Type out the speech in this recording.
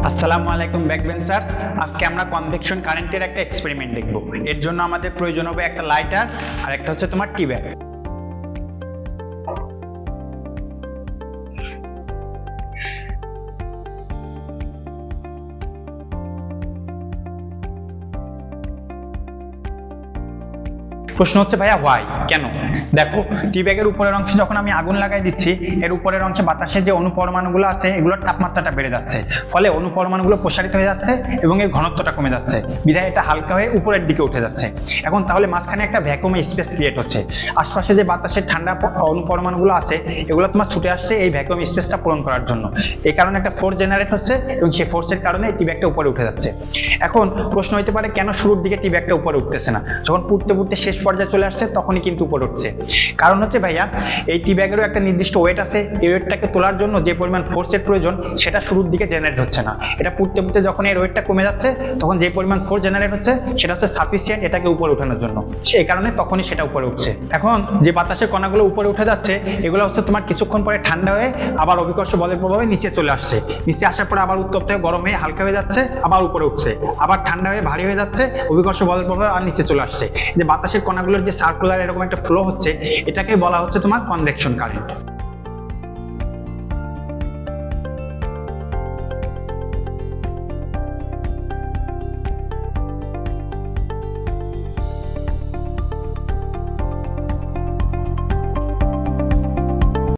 আসসালামু আলাইকুম ব্যাকবেঞ্চার্স। আজকে আমরা কনভেকশন কারেন্টের একটা এক্সপেরিমেন্ট দেখব। এর জন্য আমাদের প্রয়োজন হবে একটা লাইটার আর একটা হচ্ছে তোমার টি ব্যাগ। প্রশ্ন হচ্ছে ভাইয়া হোয়াই, কেন? দেখো, টি ব্যাগের উপরের অংশে যখন আমি আগুন লাগাই দিচ্ছি, এর উপরের অংশে বাতাসের যে অনুপরমাণুগুলো আছে এগুলোর তাপমাত্রাটা বেড়ে যাচ্ছে, ফলে অনুপরমাণুগুলো প্রসারিত হয়ে যাচ্ছে এবং এর ঘনত্বটা কমে যাচ্ছে, বিধায় এটা হালকা হয়ে উপরের দিকে উঠে যাচ্ছে। এখন তাহলে মাঝখানে একটা ভ্যাকুয়াম স্পেস ক্রিয়েট হচ্ছে, আশপাশে যে বাতাসের ঠান্ডা অনুপরমাণুগুলো আছে এগুলো তোমার ছুটে আসছে এই ভ্যাকুয়াম স্পেসটা পূরণ করার জন্য। এই কারণে একটা ফোর্স জেনারেট হচ্ছে এবং সেই ফোর্সের কারণে টি ব্যাগটা উপরে উঠে যাচ্ছে। এখন প্রশ্ন হতে পারে কেন শুরুর দিকে টি ব্যাগটা উপরে উঠতেছে না, যখন পুড়তে পুড়তে শেষ পর্যায়ে চলে আসছে তখনই কিন্তু উপরে উঠছে? কারণ হচ্ছে ভাইয়া, এই টি ব্যাগেরও একটা নির্দিষ্ট ওয়েট আছে, এই ওয়েটটাকে তোলার জন্য যে পরিমাণ ফোর্সের প্রয়োজন সেটা শুরুর দিকে জেনারেট হচ্ছে না। এটা পুড়তে পুড়তে যখন এর ওয়েটটা কমে যাচ্ছে তখন যে পরিমাণ ফোর্স জেনারেট হচ্ছে সেটা হচ্ছে সাফিসিয়েন্ট এটাকে উপরে ওঠানোর জন্য, সেই কারণে তখনই সেটা উপরে উঠছে। এখন যে বাতাসের কণাগুলো উপরে উঠে যাচ্ছে এগুলো হচ্ছে তোমার কিছুক্ষণ পরে ঠান্ডা হয়ে আবার অভিকর্ষ বলের প্রভাবে নিচে চলে আসছে, নিচে আসার পরে আবার উত্তপ্ত হয়ে গরম হয়ে হালকা হয়ে যাচ্ছে, আবার উপরে উঠছে, আবার ঠান্ডা হয়ে ভারী হয়ে যাচ্ছে, অভিকর্ষ বলের প্রভাবে আর নিচে চলে আসছে। যে বাতাসের কণাগুলোর যে সার্কুলার এরকম একটা ফ্লো হচ্ছে এটাকে বলা হচ্ছে তোমার কনভেকশন কারেন্ট।